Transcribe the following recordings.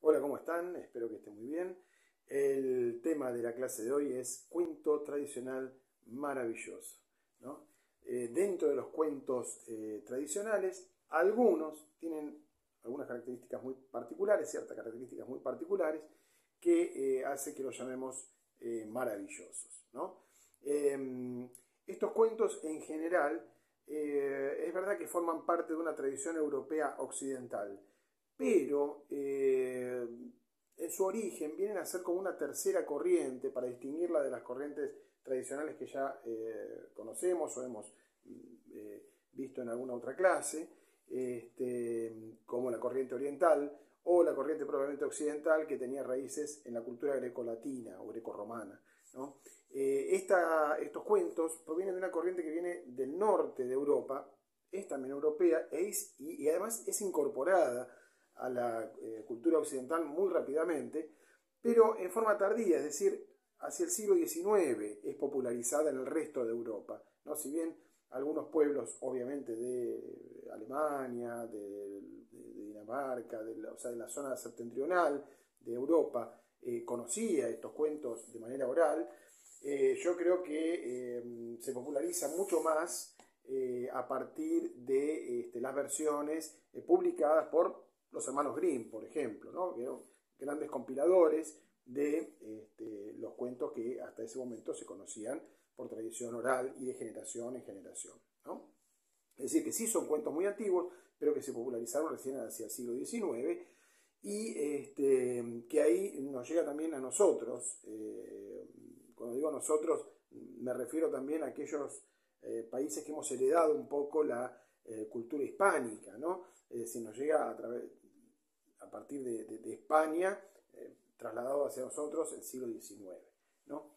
Hola, ¿cómo están? Espero que estén muy bien. El tema de la clase de hoy es cuento tradicional maravilloso, ¿no? Dentro de los cuentos tradicionales, algunos tienen algunas características muy particulares, ciertas características muy particulares, que hace que los llamemos maravillosos, ¿no? Estos cuentos en general es verdad que forman parte de una tradición europea occidental, pero en su origen vienen a ser como una tercera corriente para distinguirla de las corrientes tradicionales que ya conocemos o hemos visto en alguna otra clase, como la corriente oriental o la corriente probablemente occidental que tenía raíces en la cultura grecolatina o grecorromana, ¿no? Estos cuentos provienen de una corriente que viene del norte de Europa, es también europea y además es incorporada a la cultura occidental muy rápidamente, pero en forma tardía, es decir, hacia el siglo XIX es popularizada en el resto de Europa, ¿no? Si bien algunos pueblos, obviamente, de Alemania, de Dinamarca, o sea, de la zona septentrional de Europa, conocía estos cuentos de manera oral, yo creo que se populariza mucho más a partir de las versiones publicadas por los hermanos Grimm, por ejemplo, ¿no? Que eran grandes compiladores de los cuentos que hasta ese momento se conocían por tradición oral y de generación en generación, ¿no? Es decir, que sí son cuentos muy antiguos, pero que se popularizaron recién hacia el siglo XIX y que ahí nos llega también a nosotros. Cuando digo nosotros, me refiero también a aquellos países que hemos heredado un poco la cultura hispánica, ¿no? Es decir, nos llega a partir de España, trasladado hacia nosotros el siglo XIX, ¿no?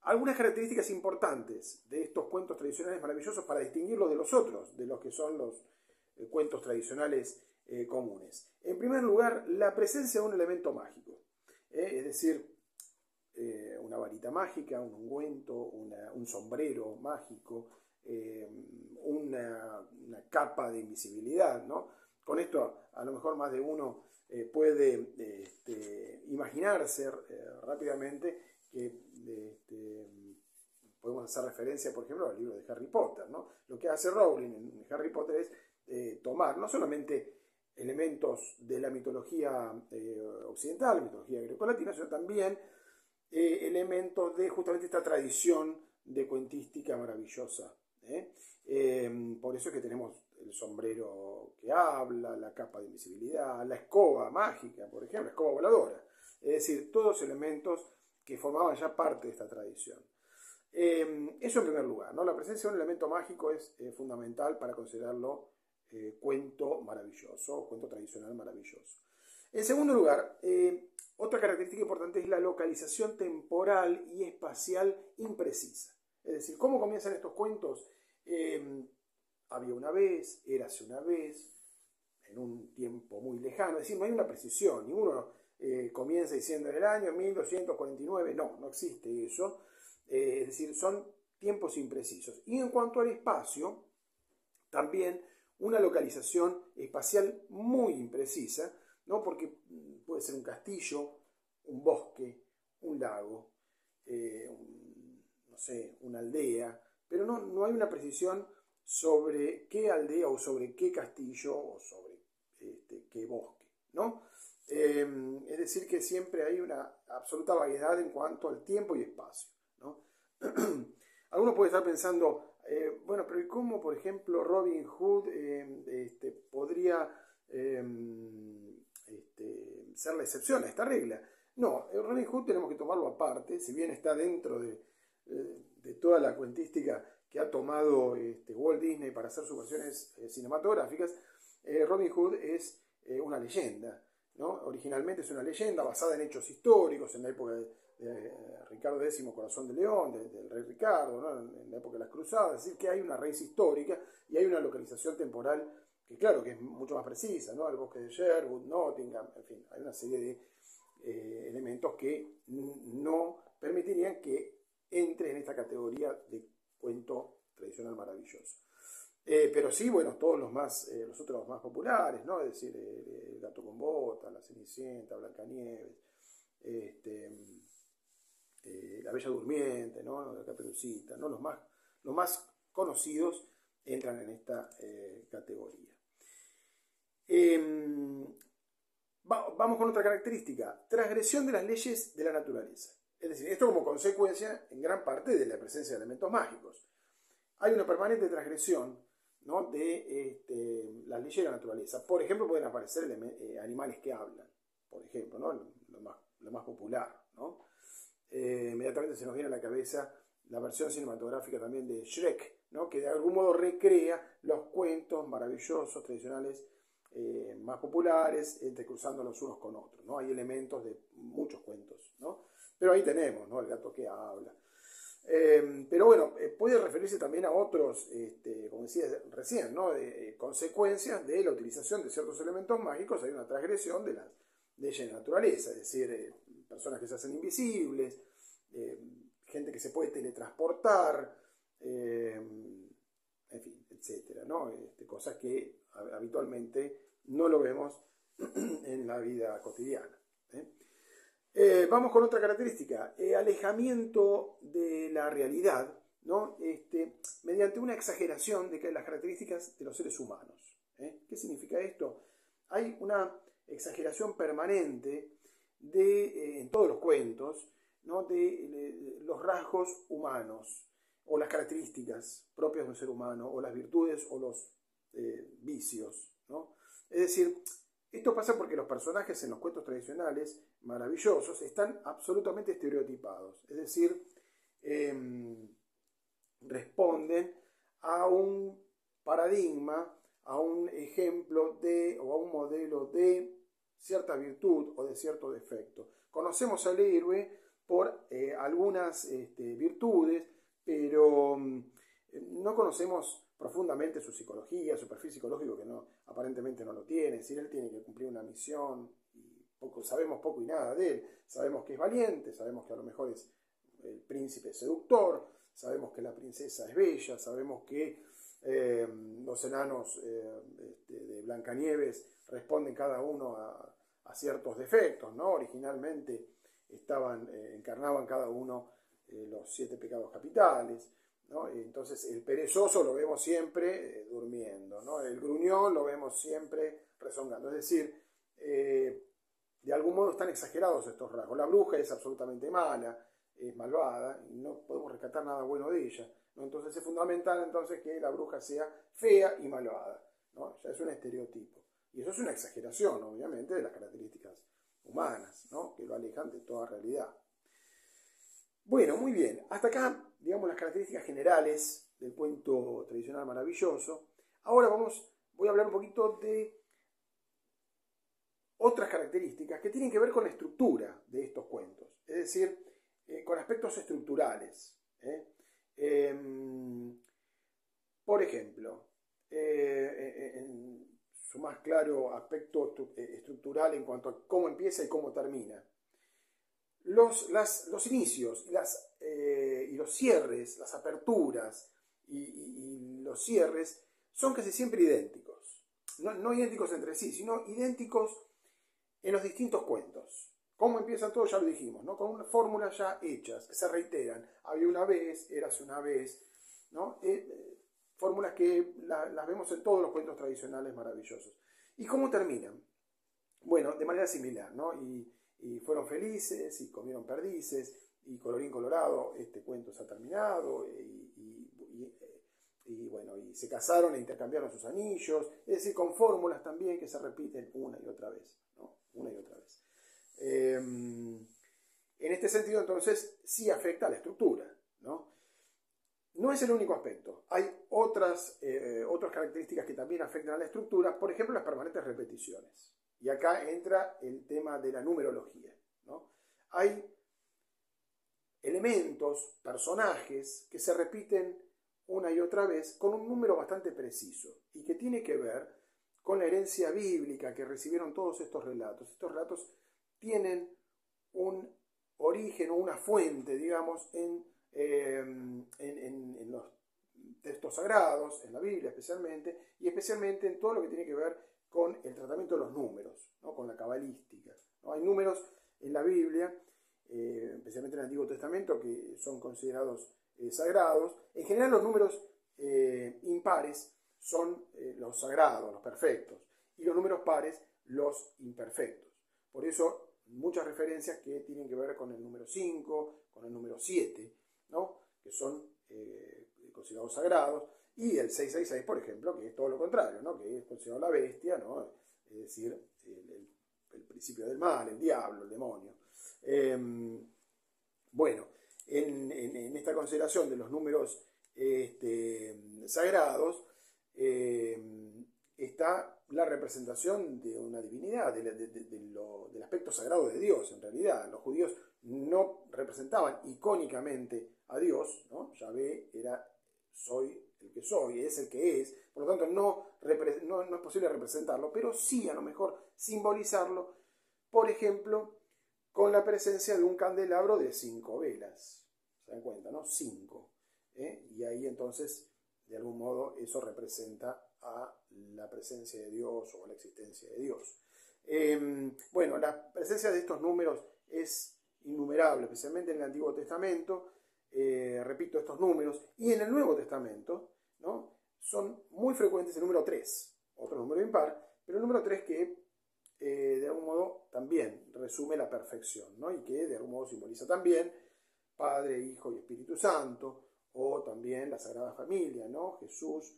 Algunas características importantes de estos cuentos tradicionales maravillosos para distinguirlos de los otros, de los que son los cuentos tradicionales comunes. En primer lugar, la presencia de un elemento mágico, es decir, una varita mágica, un ungüento, un sombrero mágico, una capa de invisibilidad, ¿no? Con esto a lo mejor más de uno puede imaginarse rápidamente que podemos hacer referencia, por ejemplo, al libro de Harry Potter, ¿no? Lo que hace Rowling en Harry Potter es tomar no solamente elementos de la mitología occidental, mitología grecolatina, sino también elementos de justamente esta tradición de cuentística maravillosa. Por eso es que tenemos el sombrero que habla, la capa de invisibilidad, la escoba mágica, por ejemplo, la escoba voladora. Es decir, todos elementos que formaban ya parte de esta tradición. Eso en primer lugar, ¿no? La presencia de un elemento mágico es fundamental para considerarlo cuento maravilloso, cuento tradicional maravilloso. En segundo lugar, otra característica importante es la localización temporal y espacial imprecisa. Es decir, ¿cómo comienzan estos cuentos? Había una vez, érase una vez, en un tiempo muy lejano. Es decir, no hay una precisión. Ninguno comienza diciendo en el año 1249. No, no existe eso. Es decir, son tiempos imprecisos. Y en cuanto al espacio, también una localización espacial muy imprecisa, ¿no? Porque puede ser un castillo, un bosque, un lago, no sé, una aldea, pero no hay una precisión sobre qué aldea o sobre qué castillo o sobre qué bosque, ¿no? Es decir, que siempre hay una absoluta variedad en cuanto al tiempo y espacio, ¿no? Alguno puede estar pensando, bueno, pero ¿y cómo, por ejemplo, Robin Hood podría ser la excepción a esta regla? No, Robin Hood tenemos que tomarlo aparte, si bien está dentro de toda la cuentística que ha tomado Walt Disney para hacer sus versiones cinematográficas. Robin Hood es una leyenda, ¿no? Originalmente es una leyenda basada en hechos históricos, en la época de Ricardo X, Corazón de León, del rey Ricardo, ¿no? En la época de las cruzadas. Es decir, que hay una raíz histórica y hay una localización temporal que claro que es mucho más precisa, ¿no? El bosque de Sherwood, Nottingham, en fin, hay una serie de elementos que no permitirían que entre en esta categoría de cuento tradicional maravilloso. Pero sí, bueno, todos los otros más populares, ¿no? Es decir, Gato con Botas, La Cenicienta, Blancanieves, La Bella Durmiente, ¿no? La Caperucita, ¿no? Los más conocidos entran en esta categoría. Vamos con otra característica: transgresión de las leyes de la naturaleza. Es decir, esto como consecuencia en gran parte de la presencia de elementos mágicos. Hay una permanente transgresión, ¿no?, de las leyes de la naturaleza. Por ejemplo, pueden aparecer animales que hablan, por ejemplo, ¿no? Lo más popular, ¿no? Inmediatamente se nos viene a la cabeza la versión cinematográfica también de Shrek, ¿no?, que de algún modo recrea los cuentos maravillosos, tradicionales, más populares, entrecruzando los unos con otros, ¿no? Hay elementos de muchos cuentos, ¿no? Pero ahí tenemos, ¿no?, el gato que habla. Pero bueno, puede referirse también a otros, como decía recién, ¿no?, de consecuencias de la utilización de ciertos elementos mágicos. Hay una transgresión de las leyes de la naturaleza, es decir, personas que se hacen invisibles, gente que se puede teletransportar, en fin, etcétera, ¿no? Cosas que habitualmente no lo vemos en la vida cotidiana. Vamos con otra característica: alejamiento de la realidad, ¿no? Mediante una exageración de las características de los seres humanos. ¿Qué significa esto? Hay una exageración permanente en todos los cuentos, ¿no?, de los rasgos humanos, o las características propias de un ser humano, o las virtudes o los vicios, ¿no? Es decir, esto pasa porque los personajes en los cuentos tradicionales maravillosos están absolutamente estereotipados, es decir, responden a un paradigma, a un ejemplo o a un modelo de cierta virtud o de cierto defecto. Conocemos al héroe por algunas virtudes, pero no conocemos profundamente su psicología, su perfil psicológico, que aparentemente no lo tiene. Es decir, él tiene que cumplir una misión, y sabemos poco y nada de él. Sabemos que es valiente, sabemos que a lo mejor es el príncipe seductor, sabemos que la princesa es bella, sabemos que los enanos de Blancanieves responden cada uno a ciertos defectos, ¿no? Originalmente encarnaban cada uno los 7 pecados capitales, ¿no? Entonces el perezoso lo vemos siempre durmiendo, ¿no? El gruñón lo vemos siempre rezongando. Es decir, de algún modo están exagerados estos rasgos. La bruja es absolutamente mala, es malvada, y no podemos rescatar nada bueno de ella, ¿no? Entonces es fundamental que la bruja sea fea y malvada, ¿no? Ya es un estereotipo. Y eso es una exageración, obviamente, de las características humanas, ¿no?, que lo alejan de toda realidad. Bueno, muy bien. Hasta acá, digamos, las características generales del cuento tradicional maravilloso. Ahora voy a hablar un poquito de otras características que tienen que ver con la estructura de estos cuentos, es decir, con aspectos estructurales. Por ejemplo, en su más claro aspecto estructural en cuanto a cómo empieza y cómo termina. Los inicios y los cierres, las aperturas y los cierres son casi siempre idénticos. No idénticos entre sí, sino idénticos en los distintos cuentos. ¿Cómo empiezan todos? Ya lo dijimos, ¿no? Con unas fórmulas ya hechas, que se reiteran. Había una vez, érase una vez, ¿no? Fórmulas que las vemos en todos los cuentos tradicionales maravillosos. ¿Y cómo terminan? Bueno, de manera similar, ¿no? Y fueron felices, y comieron perdices, y colorín colorado, este cuento se ha terminado, y bueno, y se casaron e intercambiaron sus anillos, es decir, con fórmulas también que se repiten una y otra vez, ¿no? Una y otra vez. En este sentido, entonces, sí afecta a la estructura, ¿no? No es el único aspecto. Hay otras características que también afectan a la estructura, por ejemplo, las permanentes repeticiones. Y acá entra el tema de la numerología, ¿no? Hay elementos, personajes, que se repiten una y otra vez con un número bastante preciso y que tiene que ver con la herencia bíblica que recibieron todos estos relatos. Estos relatos tienen un origen o una fuente, digamos, en los textos sagrados, en la Biblia especialmente, y especialmente en todo lo que tiene que ver con el tratamiento de los números, ¿no? Con la cabalística, ¿no? Hay números en la Biblia, especialmente en el Antiguo Testamento, que son considerados sagrados. En general los números impares son los sagrados, los perfectos, y los números pares los imperfectos. Por eso muchas referencias que tienen que ver con el número 5, con el número 7, ¿no? Que son considerados sagrados, y el 666, por ejemplo, que es todo lo contrario, ¿no? Que es considerado la bestia, ¿no? Es decir, el principio del mal, el diablo, el demonio. Bueno, en esta consideración de los números sagrados está la representación de una divinidad, del aspecto sagrado de Dios. En realidad, los judíos no representaban icónicamente a Dios, ¿no? Yahvé era soy el que soy, es el que es, por lo tanto no es posible representarlo, pero sí a lo mejor simbolizarlo, por ejemplo, con la presencia de un candelabro de 5 velas. ¿Se dan cuenta, no? 5. Y ahí entonces, de algún modo, eso representa a la presencia de Dios o a la existencia de Dios. Bueno, la presencia de estos números es innumerable, especialmente en el Antiguo Testamento. Repito, estos números, y en el Nuevo Testamento, ¿no? Son muy frecuentes el número 3, otro número impar, pero el número 3 que de algún modo también resume la perfección, ¿no? Y que de algún modo simboliza también Padre, Hijo y Espíritu Santo, o también la Sagrada Familia, ¿no? Jesús,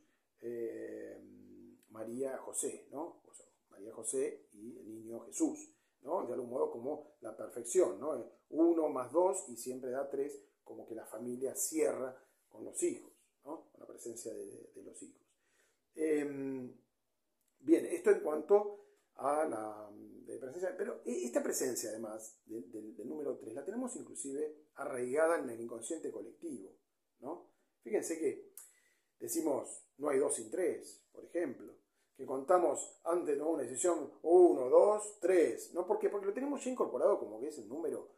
María, José, ¿no? O sea, María, José y el niño Jesús, ¿no? De algún modo como la perfección, ¿no? 1 más 2 y siempre da 3, como que la familia cierra con los hijos, ¿no? Con la presencia de los hijos. Bien, esto en cuanto a la presencia, pero esta presencia además del número 3 la tenemos inclusive arraigada en el inconsciente colectivo, ¿no? Fíjense que decimos no hay 2 sin 3, por ejemplo, que contamos antes de una decisión 1, 2, 3, ¿no? ¿Por qué? Porque lo tenemos ya incorporado como que es el número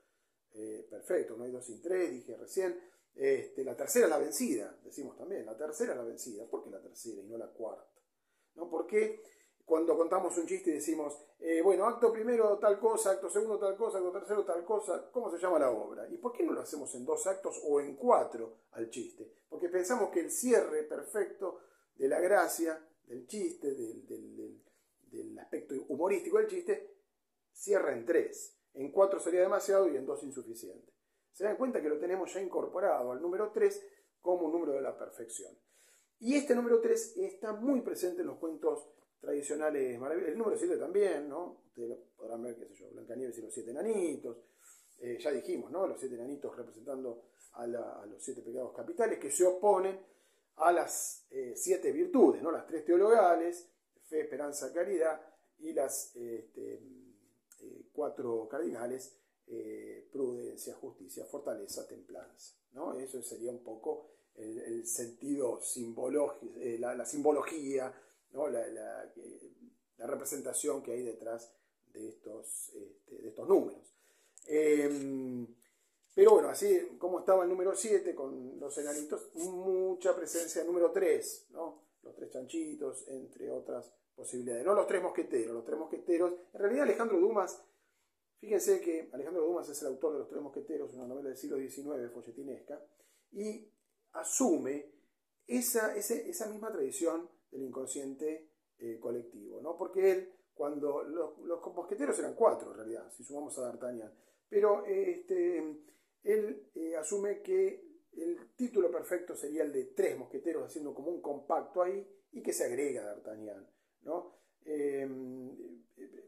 perfecto, no hay 2 sin 3, dije recién. La tercera es la vencida, decimos también, la tercera es la vencida. ¿Por qué la tercera y no la cuarta? ¿No? Porque cuando contamos un chiste y decimos, bueno, acto primero tal cosa, acto segundo tal cosa, acto tercero tal cosa, ¿cómo se llama la obra? ¿Y por qué no lo hacemos en 2 actos o en 4 al chiste? Porque pensamos que el cierre perfecto de la gracia, del chiste, del aspecto humorístico del chiste, cierra en 3. En 4 sería demasiado y en 2 insuficiente. Se dan cuenta que lo tenemos ya incorporado al número 3 como un número de la perfección. Y este número 3 está muy presente en los cuentos tradicionales maravillosos. El número 7 también, ¿no? Ustedes podrán ver, qué sé yo, Blancanieves y los 7 enanitos. Ya dijimos, ¿no? Los 7 enanitos representando a los 7 pecados capitales que se oponen a las 7 virtudes, ¿no? Las 3 teologales, fe, esperanza, caridad, y las 4 cardinales, prudencia, justicia, fortaleza, templanza, ¿no? Eso sería un poco el sentido simbológico, la simbología, ¿no? La representación que hay detrás de estos números. Pero bueno, así como estaba el número 7 con los enanitos, mucha presencia del número 3, ¿no? Los 3 chanchitos, entre otras posibilidades. No los 3 mosqueteros, en realidad Alejandro Dumas, fíjense que Alejandro Dumas es el autor de Los 3 mosqueteros, una novela del siglo XIX, folletinesca, y asume esa misma tradición del inconsciente colectivo, ¿no? Porque él, cuando los mosqueteros eran 4 en realidad, si sumamos a D'Artagnan, pero él asume que el título perfecto sería el de 3 mosqueteros, haciendo como un compacto ahí, y que se agrega a D'Artagnan, ¿no?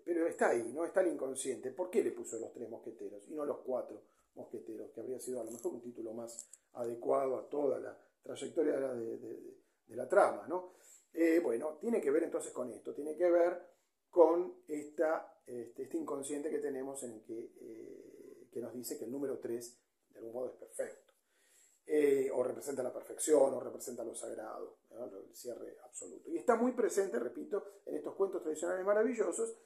Pero está ahí, ¿no? Está el inconsciente. ¿Por qué le puso los 3 mosqueteros y no los 4 mosqueteros? Que habría sido a lo mejor un título más adecuado a toda la trayectoria de la trama, ¿no? Bueno, tiene que ver entonces con esto, tiene que ver con este inconsciente que tenemos en el que nos dice que el número 3 de algún modo es perfecto, o representa la perfección, o representa lo sagrado, ¿no? El cierre absoluto. Y está muy presente, repito, en estos cuentos tradicionales maravillosos,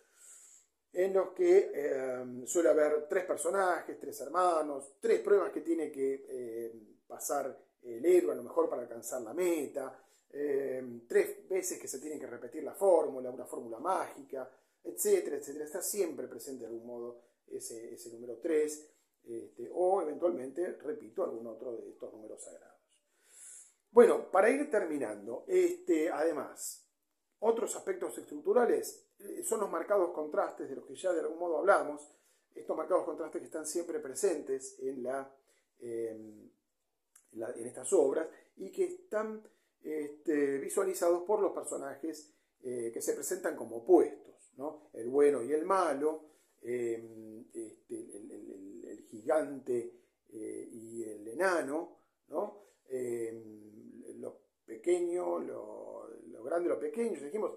en los que suele haber 3 personajes, 3 hermanos, 3 pruebas que tiene que pasar el héroe a lo mejor para alcanzar la meta, 3 veces que se tiene que repetir la fórmula, una fórmula mágica, etcétera, etcétera. Está siempre presente de algún modo ese número 3, o eventualmente, repito, algún otro de estos números sagrados. Bueno, para ir terminando, además, otros aspectos estructurales son los marcados contrastes de los que ya de algún modo hablamos, estos marcados contrastes que están siempre presentes en estas obras y que están visualizados por los personajes que se presentan como opuestos, ¿no? El bueno y el malo, el gigante y el enano, ¿no? Lo pequeño, lo grande y lo pequeño, dijimos,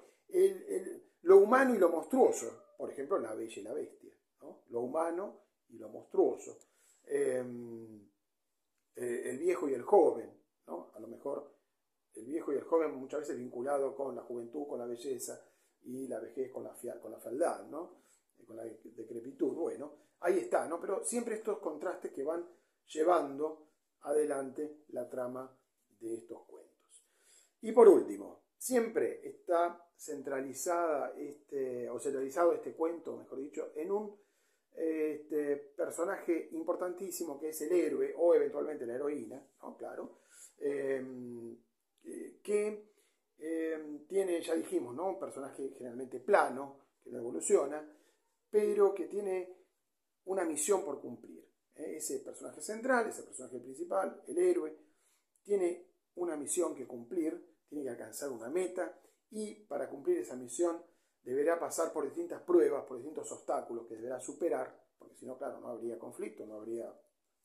lo humano y lo monstruoso, por ejemplo, La Bella y la Bestia, ¿no? Lo humano y lo monstruoso. El viejo y el joven, ¿no? A lo mejor el viejo y el joven muchas veces vinculado con la juventud, con la belleza, y la vejez con la fealdad, ¿no? Con la decrepitud. Bueno, ahí está, ¿no? Pero siempre estos contrastes que van llevando adelante la trama de estos cuentos. Y por último, siempre está centralizado este cuento, mejor dicho, en un personaje importantísimo que es el héroe o eventualmente la heroína, ¿no? Claro, que tiene, ya dijimos, ¿no? Un personaje generalmente plano, que no evoluciona, pero que tiene una misión por cumplir. Ese personaje central, ese personaje principal, el héroe, tiene una misión que cumplir, tiene que alcanzar una meta, y para cumplir esa misión deberá pasar por distintas pruebas, por distintos obstáculos que deberá superar, porque si no, claro, no habría conflicto,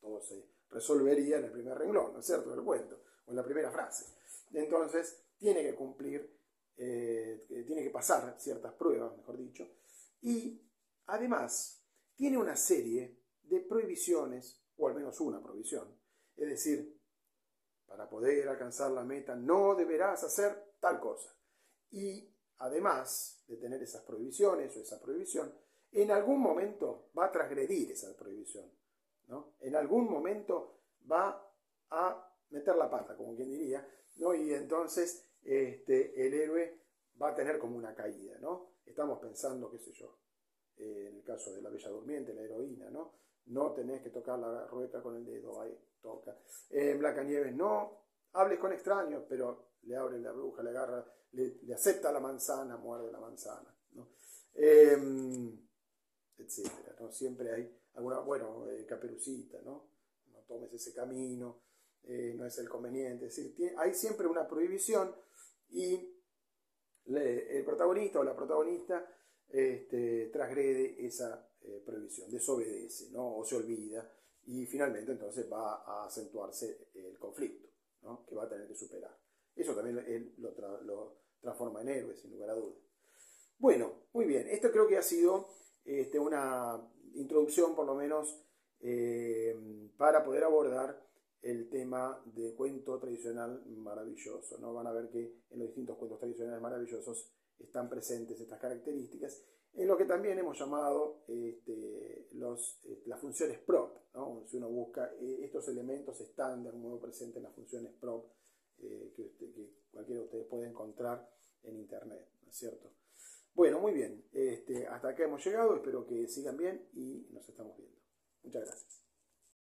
todo se resolvería en el primer renglón, ¿no es cierto?, del cuento, o en la primera frase. Entonces, tiene que cumplir, tiene que pasar ciertas pruebas, mejor dicho, y además tiene una serie de prohibiciones, o al menos una prohibición, es decir, para poder alcanzar la meta no deberás hacer tal cosa. Y además de tener esas prohibiciones o esa prohibición, en algún momento va a transgredir esa prohibición, ¿no? En algún momento va a meter la pata, como quien diría, ¿no? Y entonces el héroe va a tener como una caída, ¿no? Estamos pensando, qué sé yo, en el caso de la Bella Durmiente, la heroína, ¿no? No tenés que tocar la rueca con el dedo, ahí toca. En Blancanieves, no hables con extraños, pero le abre la bruja, le agarra, le acepta la manzana, muerde la manzana, ¿no? Etcétera, ¿no? Siempre hay alguna, bueno, Caperucita, ¿no? No tomes ese camino, no es el conveniente, es decir, hay siempre una prohibición y el protagonista o la protagonista transgrede esa prohibición, desobedece, ¿no? O se olvida, y finalmente entonces va a acentuarse el conflicto, ¿no? Que va a tener que superar. Eso también él lo transforma en héroe, sin lugar a dudas. Bueno, muy bien, esto creo que ha sido una introducción por lo menos para poder abordar el tema de cuento tradicional maravilloso, ¿no? Van a ver que en los distintos cuentos tradicionales maravillosos están presentes estas características, en lo que también hemos llamado las funciones prop, ¿no? Si uno busca estos elementos están de algún modo presentes en las funciones prop que cualquiera de ustedes puede encontrar en internet, ¿no es cierto? Bueno, muy bien, hasta acá hemos llegado, espero que sigan bien y nos estamos viendo. Muchas gracias.